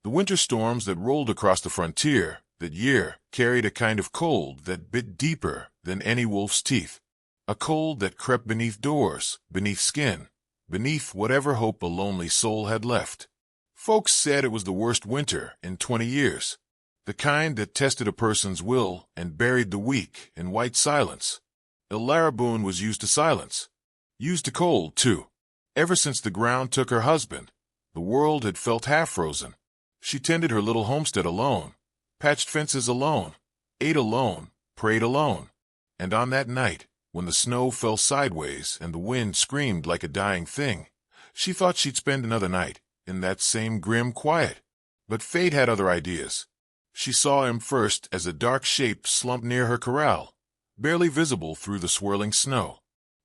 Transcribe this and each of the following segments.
The winter storms that rolled across the frontier that year carried a kind of cold that bit deeper than any wolf's teeth. A cold that crept beneath doors, beneath skin, beneath whatever hope a lonely soul had left. Folks said it was the worst winter in 20 years. The kind that tested a person's will and buried the weak in white silence. Elara Boone was used to silence. Used to cold, too. Ever since the ground took her husband, the world had felt half-frozen. She tended her little homestead alone, patched fences alone, ate alone, prayed alone. And on that night, when the snow fell sideways and the wind screamed like a dying thing, she thought she'd spend another night in that same grim quiet. But fate had other ideas. She saw him first as a dark shape slumped near her corral, barely visible through the swirling snow.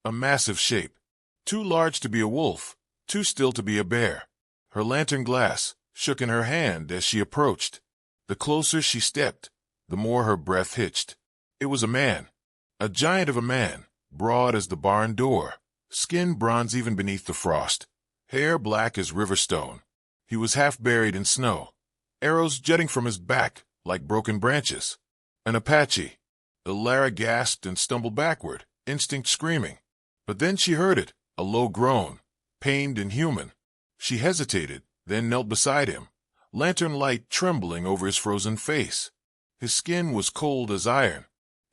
A massive shape, too large to be a wolf, too still to be a bear. Her lantern glass shook in her hand as she approached. The closer she stepped, the more her breath hitched. It was a man, a giant of a man, broad as the barn door, skin bronze even beneath the frost, hair black as river stone. He was half buried in snow, arrows jutting from his back like broken branches. An Apache. Elara gasped and stumbled backward, instinct screaming. But then she heard it, a low groan, pained and human. She hesitated, then knelt beside him, lantern light trembling over his frozen face. His skin was cold as iron,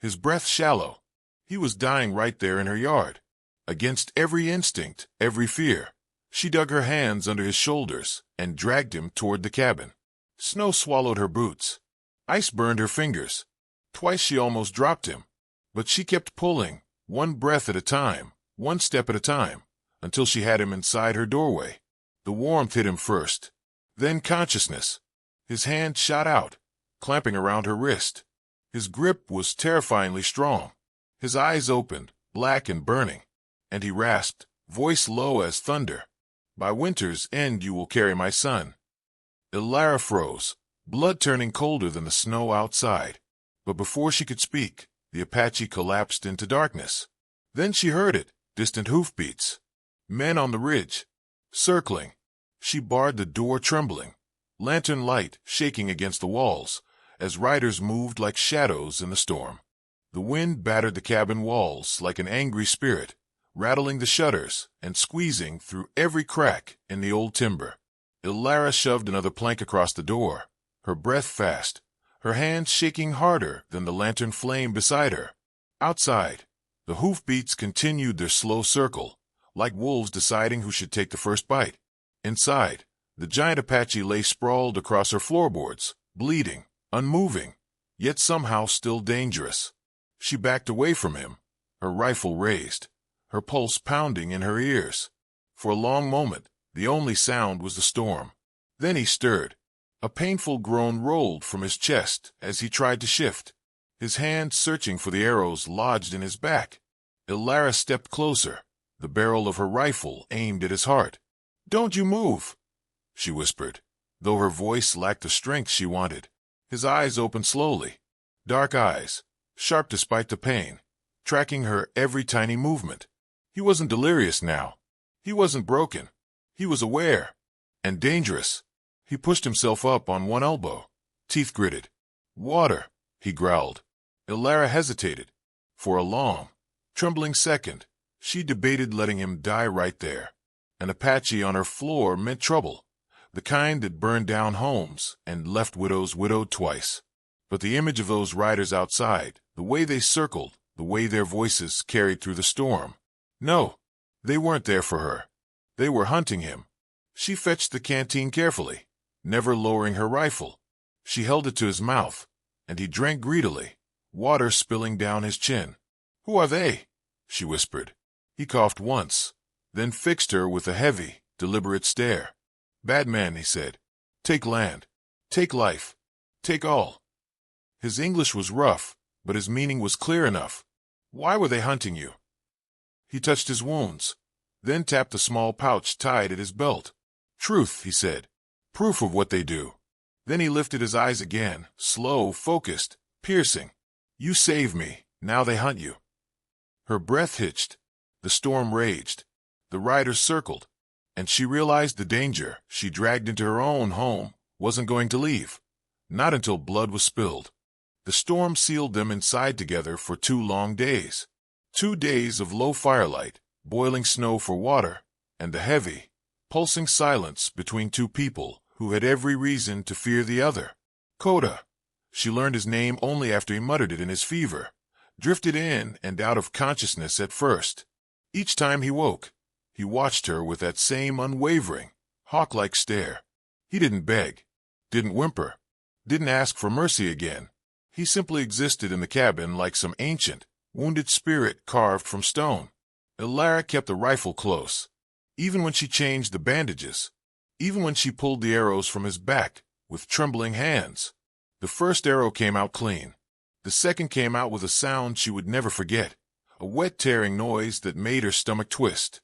his breath shallow. He was dying right there in her yard. Against every instinct, every fear, she dug her hands under his shoulders and dragged him toward the cabin. Snow swallowed her boots. Ice burned her fingers. Twice she almost dropped him. But she kept pulling, one breath at a time, one step at a time, until she had him inside her doorway. The warmth hit him first, then consciousness. His hand shot out, clamping around her wrist. His grip was terrifyingly strong. His eyes opened, black and burning, and he rasped, voice low as thunder, "By winter's end you will carry my son." Elara froze, blood turning colder than the snow outside. But before she could speak, the Apache collapsed into darkness. Then she heard it, distant hoofbeats. Men on the ridge, circling. She barred the door trembling, lantern light shaking against the walls, as riders moved like shadows in the storm. The wind battered the cabin walls like an angry spirit, rattling the shutters and squeezing through every crack in the old timber. Elara shoved another plank across the door, her breath fast, her hands shaking harder than the lantern flame beside her. Outside, the hoofbeats continued their slow circle, like wolves deciding who should take the first bite. Inside, the giant Apache lay sprawled across her floorboards, bleeding, unmoving, yet somehow still dangerous. She backed away from him, her rifle raised, her pulse pounding in her ears. For a long moment, the only sound was the storm. Then he stirred. A painful groan rolled from his chest as he tried to shift, his hand searching for the arrows lodged in his back. Elara stepped closer, the barrel of her rifle aimed at his heart. "Don't you move," she whispered, though her voice lacked the strength she wanted. His eyes opened slowly, dark eyes, sharp despite the pain, tracking her every tiny movement. He wasn't delirious now. He wasn't broken. He was aware. And dangerous. He pushed himself up on one elbow, teeth gritted. "Water," he growled. Elara hesitated. For a long, trembling second, she debated letting him die right there. An Apache on her floor meant trouble, the kind that burned down homes and left widows widowed twice. But the image of those riders outside, the way they circled, the way their voices carried through the storm. No, they weren't there for her. They were hunting him. She fetched the canteen carefully, never lowering her rifle. She held it to his mouth, and he drank greedily, water spilling down his chin. "Who are they?" she whispered. He coughed once, then fixed her with a heavy, deliberate stare. "Bad man," he said. "Take land. Take life. Take all." His English was rough, but his meaning was clear enough. "Why were they hunting you?" He touched his wounds, then tapped the small pouch tied at his belt. "Truth," he said. "Proof of what they do." Then he lifted his eyes again, slow, focused, piercing. "You saved me. Now they hunt you." Her breath hitched. The storm raged. The riders circled. And she realized the danger she dragged into her own home wasn't going to leave. Not until blood was spilled. The storm sealed them inside together for 2 long days. 2 days of low firelight, boiling snow for water, and the heavy, pulsing silence between 2 people who had every reason to fear the other. Koda. She learned his name only after he muttered it in his fever, drifted in and out of consciousness at first. Each time he woke, he watched her with that same unwavering, hawk-like stare. He didn't beg, didn't whimper, didn't ask for mercy again. He simply existed in the cabin like some ancient, wounded spirit carved from stone. Elara kept the rifle close, even when she changed the bandages, even when she pulled the arrows from his back with trembling hands. The first arrow came out clean. The second came out with a sound she would never forget, a wet tearing noise that made her stomach twist.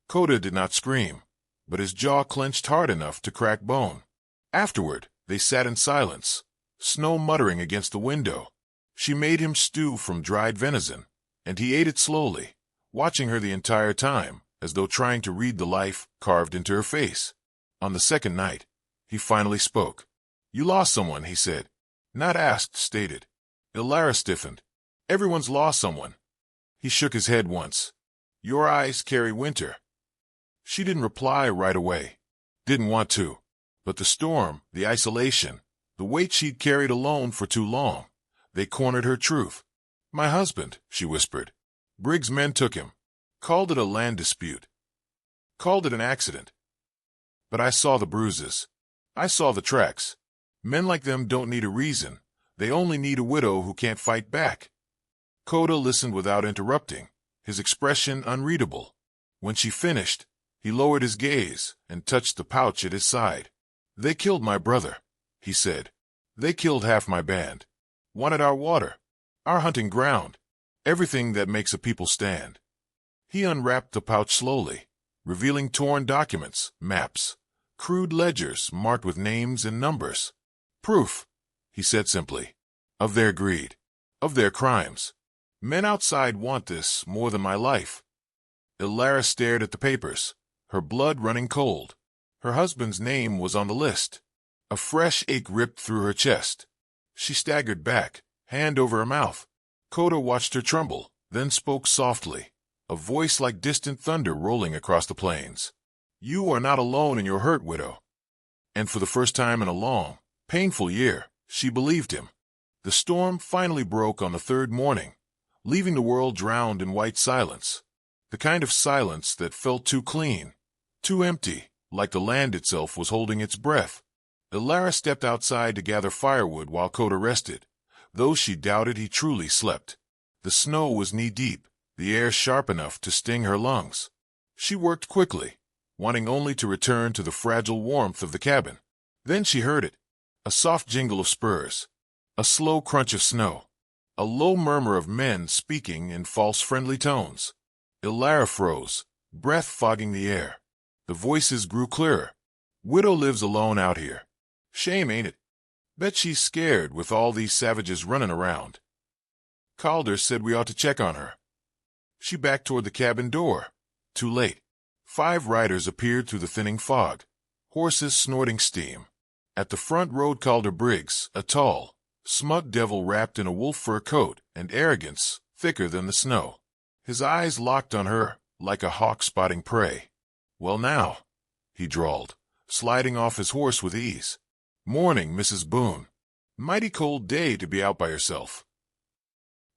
Koda did not scream, but his jaw clenched hard enough to crack bone. Afterward, they sat in silence, snow muttering against the window. She made him stew from dried venison, and he ate it slowly, watching her the entire time, as though trying to read the life carved into her face. On the second night, he finally spoke. "You lost someone," he said. Not asked, stated. Elara stiffened. "Everyone's lost someone." He shook his head once. "Your eyes carry winter." She didn't reply right away. Didn't want to. But the storm, the isolation, the weight she'd carried alone for too long, they cornered her truth. "My husband," she whispered. "Briggs' men took him. Called it a land dispute. Called it an accident. But I saw the bruises. I saw the tracks. Men like them don't need a reason. They only need a widow who can't fight back." Koda listened without interrupting, his expression unreadable. When she finished, he lowered his gaze and touched the pouch at his side. "They killed my brother," he said. "They killed half my band. Wanted our water, our hunting ground, everything that makes a people stand." He unwrapped the pouch slowly, revealing torn documents, maps, crude ledgers marked with names and numbers. "Proof," he said simply, "of their greed, of their crimes. Men outside want this more than my life." Elara stared at the papers, her blood running cold. Her husband's name was on the list. A fresh ache ripped through her chest. She staggered back, hand over her mouth. Koda watched her tremble, then spoke softly, a voice like distant thunder rolling across the plains. "You are not alone in your hurt, widow." And for the first time in a long, painful year, she believed him. The storm finally broke on the 3rd morning, leaving the world drowned in white silence. The kind of silence that felt too clean, too empty, like the land itself was holding its breath. Elara stepped outside to gather firewood while Koda rested, though she doubted he truly slept. The snow was knee-deep, the air sharp enough to sting her lungs. She worked quickly, wanting only to return to the fragile warmth of the cabin. Then she heard it. A soft jingle of spurs, a slow crunch of snow, a low murmur of men speaking in false friendly tones. Elara froze, breath fogging the air. The voices grew clearer. "Widow lives alone out here. Shame, ain't it? Bet she's scared with all these savages running around. Calder said we ought to check on her." She backed toward the cabin door. Too late. 5 riders appeared through the thinning fog, horses snorting steam. At the front rode Calder Briggs, a tall, smug devil wrapped in a wolf fur coat and arrogance thicker than the snow. His eyes locked on her like a hawk spotting prey. "Well now," he drawled, sliding off his horse with ease. "Morning, Mrs. Boone. Mighty cold day to be out by yourself."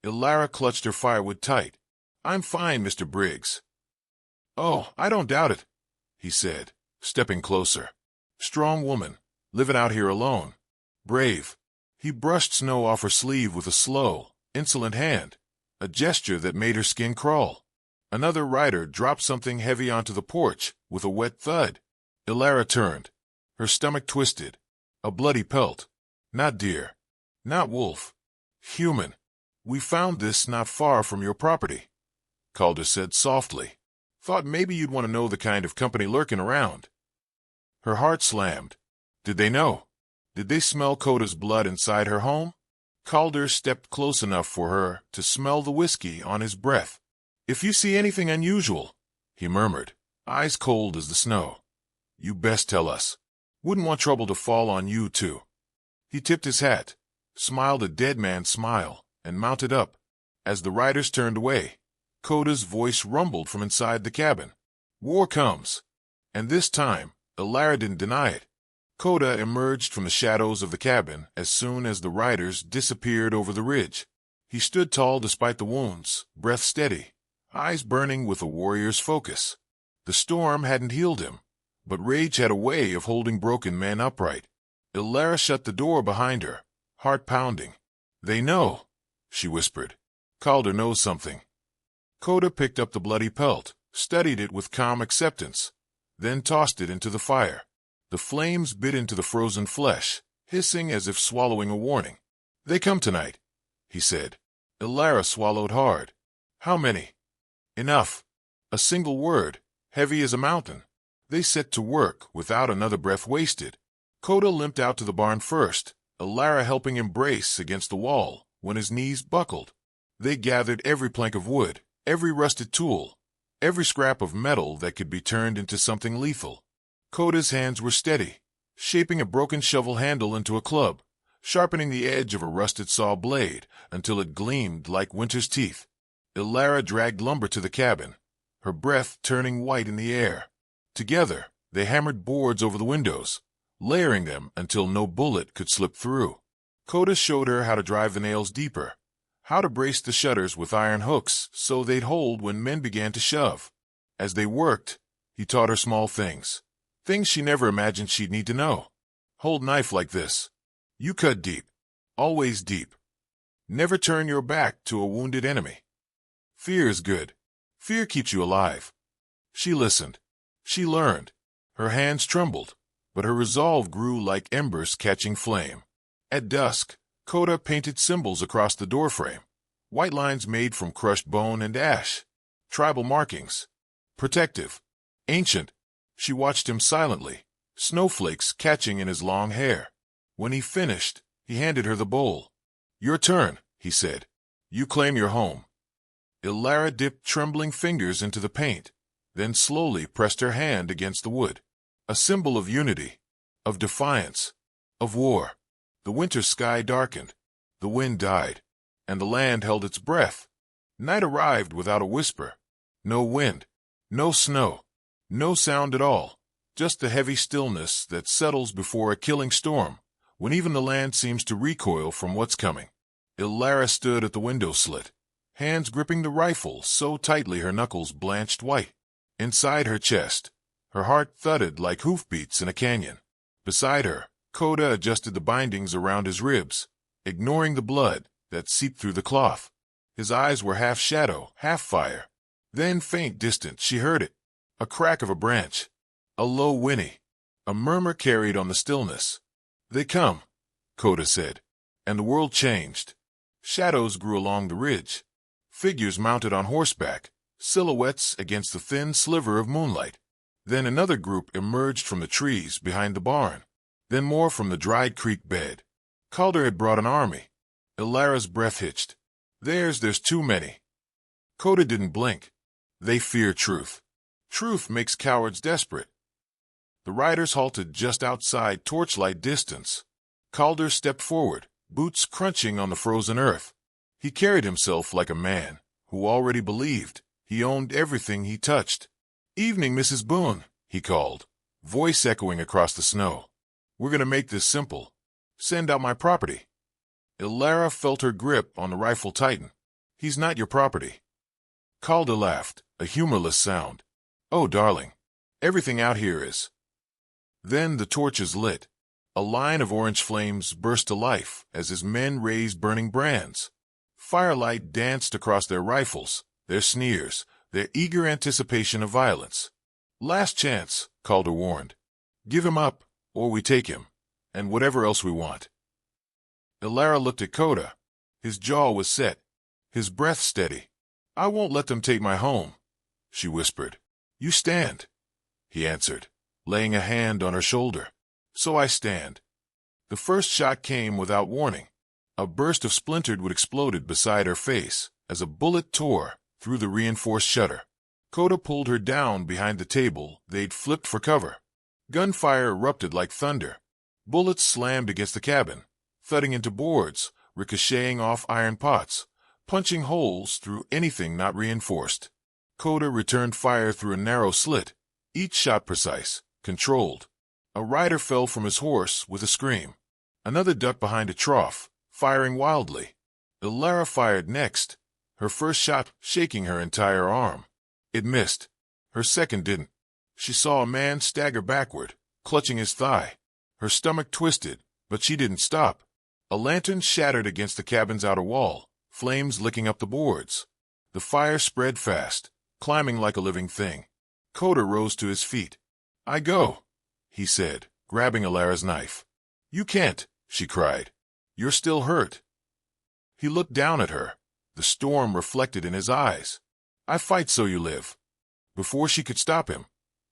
Elara clutched her firewood tight. "I'm fine, Mr. Briggs." "Oh, I don't doubt it," he said, stepping closer. "Strong woman, living out here alone. Brave." He brushed snow off her sleeve with a slow, insolent hand, a gesture that made her skin crawl. Another rider dropped something heavy onto the porch with a wet thud. Elara turned, her stomach twisted. A bloody pelt. Not deer. Not wolf. Human. "We found this not far from your property," Calder said softly. "Thought maybe you'd want to know the kind of company lurking around." Her heart slammed. Did they know? Did they smell Koda's blood inside her home? Calder stepped close enough for her to smell the whiskey on his breath. "If you see anything unusual," he murmured, eyes cold as the snow, "you best tell us." Wouldn't want trouble to fall on you, too. He tipped his hat, smiled a dead man's smile, and mounted up. As the riders turned away, Koda's voice rumbled from inside the cabin. War comes. And this time, Elara didn't deny it. Koda emerged from the shadows of the cabin as soon as the riders disappeared over the ridge. He stood tall despite the wounds, breath steady, eyes burning with a warrior's focus. The storm hadn't healed him, but rage had a way of holding broken men upright. Elara shut the door behind her, heart pounding. They know, she whispered. Calder knows something. Koda picked up the bloody pelt, studied it with calm acceptance, then tossed it into the fire. The flames bit into the frozen flesh, hissing as if swallowing a warning. They come tonight, he said. Elara swallowed hard. How many? Enough. A single word, heavy as a mountain. They set to work without another breath wasted. Koda limped out to the barn first, Elara helping him brace against the wall when his knees buckled. They gathered every plank of wood, every rusted tool, every scrap of metal that could be turned into something lethal. Koda's hands were steady, shaping a broken shovel handle into a club, sharpening the edge of a rusted saw blade until it gleamed like winter's teeth. Elara dragged lumber to the cabin, her breath turning white in the air. Together, they hammered boards over the windows, layering them until no bullet could slip through. Koda showed her how to drive the nails deeper, how to brace the shutters with iron hooks so they'd hold when men began to shove. As they worked, he taught her small things. Things she never imagined she'd need to know. Hold knife like this. You cut deep. Always deep. Never turn your back to a wounded enemy. Fear is good. Fear keeps you alive. She listened. She learned. Her hands trembled, but her resolve grew like embers catching flame. At dusk, Koda painted symbols across the doorframe. White lines made from crushed bone and ash. Tribal markings. Protective. Ancient. She watched him silently, snowflakes catching in his long hair. When he finished, he handed her the bowl. Your turn, he said. You claim your home. Elara dipped trembling fingers into the paint, then slowly pressed her hand against the wood. A symbol of unity, of defiance, of war. The winter sky darkened, the wind died, and the land held its breath. Night arrived without a whisper. No wind, no snow. No sound at all, just the heavy stillness that settles before a killing storm, when even the land seems to recoil from what's coming. Elara stood at the window slit, hands gripping the rifle so tightly her knuckles blanched white. Inside her chest, her heart thudded like hoofbeats in a canyon. Beside her, Koda adjusted the bindings around his ribs, ignoring the blood that seeped through the cloth. His eyes were half shadow, half fire. Then, faint distant, she heard it. A crack of a branch, a low whinny, a murmur carried on the stillness. They come, Koda said, and the world changed. Shadows grew along the ridge, figures mounted on horseback, silhouettes against the thin sliver of moonlight. Then another group emerged from the trees behind the barn, then more from the dried creek bed. Calder had brought an army. Elara's breath hitched. There's too many. Koda didn't blink. They fear truth. Truth makes cowards desperate. The riders halted just outside torchlight distance. Calder stepped forward, boots crunching on the frozen earth. He carried himself like a man who already believed he owned everything he touched. Evening, Mrs. Boone, he called, voice echoing across the snow. We're going to make this simple. Send out my property. Elara felt her grip on the rifle tighten. He's not your property. Calder laughed, a humorless sound. Oh, darling, everything out here is. Then the torches lit. A line of orange flames burst to life as his men raised burning brands. Firelight danced across their rifles, their sneers, their eager anticipation of violence. Last chance, Calder warned. Give him up, or we take him, and whatever else we want. Elara looked at Koda. His jaw was set, his breath steady. I won't let them take my home, she whispered. You stand, he answered, laying a hand on her shoulder. So I stand. The first shot came without warning. A burst of splintered wood exploded beside her face as a bullet tore through the reinforced shutter. Koda pulled her down behind the table they'd flipped for cover. Gunfire erupted like thunder. Bullets slammed against the cabin, thudding into boards, ricocheting off iron pots, punching holes through anything not reinforced. Koda returned fire through a narrow slit, each shot precise, controlled. A rider fell from his horse with a scream. Another ducked behind a trough, firing wildly. Elara fired next, her first shot shaking her entire arm. It missed. Her second didn't. She saw a man stagger backward, clutching his thigh. Her stomach twisted, but she didn't stop. A lantern shattered against the cabin's outer wall, flames licking up the boards. The fire spread fast, climbing like a living thing. Koda rose to his feet. "I go," he said, grabbing Elara's knife. "You can't," she cried. "You're still hurt." He looked down at her, the storm reflected in his eyes. "I fight so you live." Before she could stop him,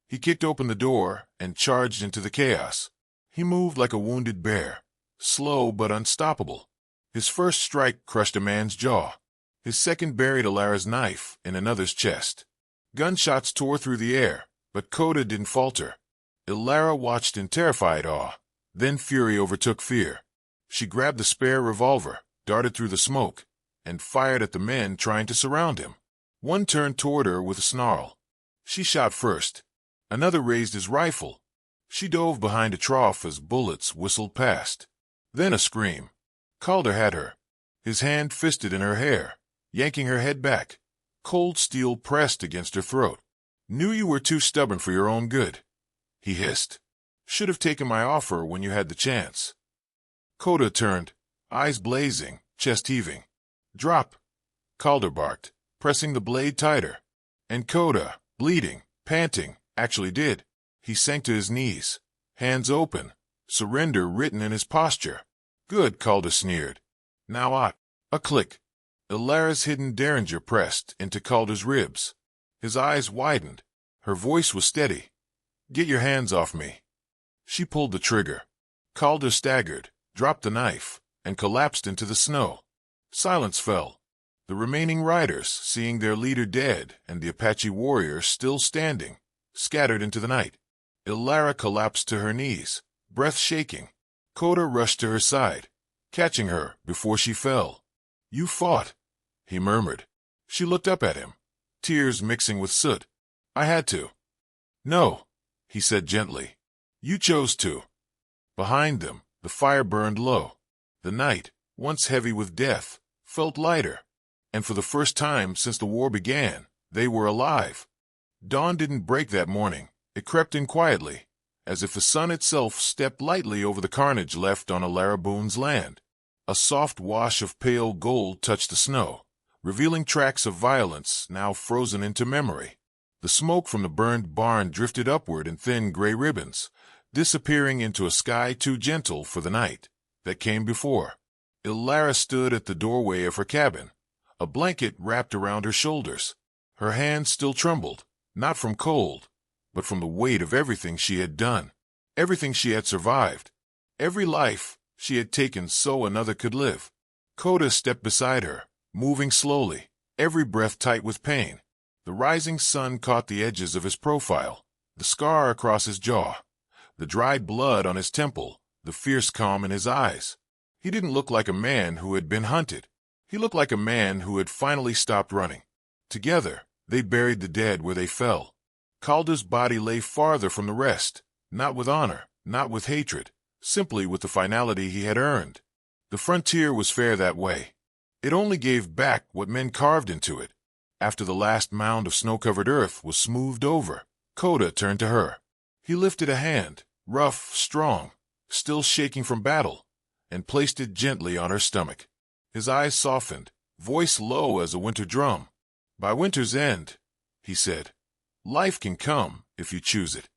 he kicked open the door and charged into the chaos. He moved like a wounded bear, slow but unstoppable. His first strike crushed a man's jaw. His second buried Elara's knife in another's chest. Gunshots tore through the air, but Koda didn't falter. Elara watched in terrified awe. Then fury overtook fear. She grabbed the spare revolver, darted through the smoke, and fired at the men trying to surround him. One turned toward her with a snarl. She shot first. Another raised his rifle. She dove behind a trough as bullets whistled past. Then a scream. Calder had her, his hand fisted in her hair, yanking her head back. Cold steel pressed against her throat. "Knew you were too stubborn for your own good," he hissed. "Should have taken my offer when you had the chance." Koda turned, eyes blazing, chest heaving. "Drop," Calder barked, pressing the blade tighter. And Koda, bleeding, panting, actually did. He sank to his knees, hands open, surrender written in his posture. "Good," Calder sneered. "Now what?" A click. Elara's hidden derringer pressed into Calder's ribs. His eyes widened. Her voice was steady. "Get your hands off me." She pulled the trigger. Calder staggered, dropped the knife, and collapsed into the snow. Silence fell. The remaining riders, seeing their leader dead and the Apache warrior still standing, scattered into the night. Elara collapsed to her knees, breath shaking. Koda rushed to her side, catching her before she fell. "You fought," he murmured. She looked up at him, tears mixing with soot. "I had to." "No," he said gently. "You chose to." Behind them, the fire burned low. The night, once heavy with death, felt lighter. And for the first time since the war began, they were alive. Dawn didn't break that morning. It crept in quietly, as if the sun itself stepped lightly over the carnage left on Elara Boone's land. A soft wash of pale gold touched the snow, revealing tracks of violence now frozen into memory. The smoke from the burned barn drifted upward in thin gray ribbons, disappearing into a sky too gentle for the night that came before. Elara stood at the doorway of her cabin, a blanket wrapped around her shoulders. Her hands still trembled, not from cold, but from the weight of everything she had done, everything she had survived, every life she had taken so another could live. Koda stepped beside her, moving slowly, every breath tight with pain. The rising sun caught the edges of his profile, the scar across his jaw, the dried blood on his temple, the fierce calm in his eyes. He didn't look like a man who had been hunted. He looked like a man who had finally stopped running. Together, they buried the dead where they fell. Calder's body lay farther from the rest, not with honor, not with hatred, simply with the finality he had earned. The frontier was fair that way. It only gave back what men carved into it. After the last mound of snow-covered earth was smoothed over, Koda turned to her. He lifted a hand, rough, strong, still shaking from battle, and placed it gently on her stomach. His eyes softened, voice low as a winter drum. "By winter's end," he said, "life can come if you choose it."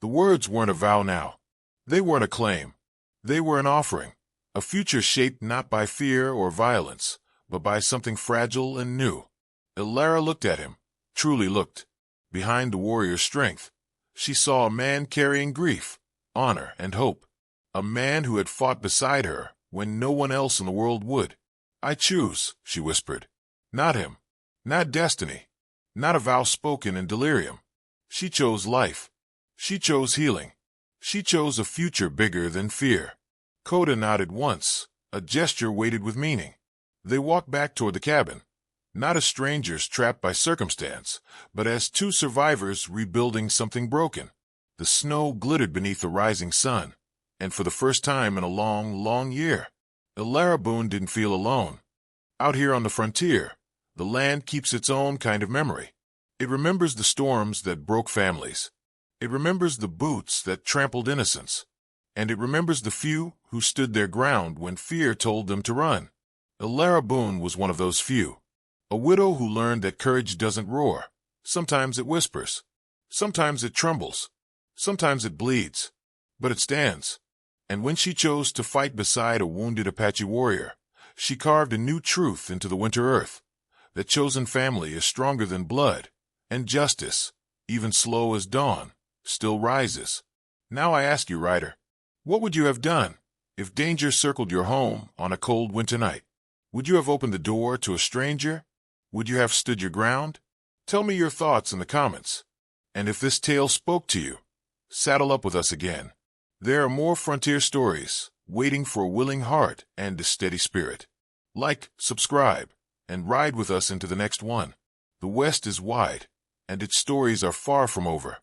The words weren't a vow now. They weren't a claim. They were an offering, a future shaped not by fear or violence, but by something fragile and new. Elara looked at him, truly looked. Behind the warrior's strength, she saw a man carrying grief, honor, and hope. A man who had fought beside her when no one else in the world would. "I choose," she whispered. Not him, not destiny, not a vow spoken in delirium. She chose life. She chose healing. She chose a future bigger than fear. Koda nodded once, a gesture weighted with meaning. They walked back toward the cabin, not as strangers trapped by circumstance, but as two survivors rebuilding something broken. The snow glittered beneath the rising sun, and for the first time in a long, long year, Elara Boone didn't feel alone. Out here on the frontier, the land keeps its own kind of memory. It remembers the storms that broke families. It remembers the boots that trampled innocence. And it remembers the few who stood their ground when fear told them to run. Elara Boone was one of those few. A widow who learned that courage doesn't roar. Sometimes it whispers. Sometimes it trembles. Sometimes it bleeds. But it stands. And when she chose to fight beside a wounded Apache warrior, she carved a new truth into the winter earth. That chosen family is stronger than blood, and justice, even slow as dawn, still rises. Now I ask you, Ryder, what would you have done if danger circled your home on a cold winter night? Would you have opened the door to a stranger? Would you have stood your ground? Tell me your thoughts in the comments. And if this tale spoke to you, saddle up with us again. There are more frontier stories waiting for a willing heart and a steady spirit. Like, subscribe, and ride with us into the next one. The West is wide, and its stories are far from over.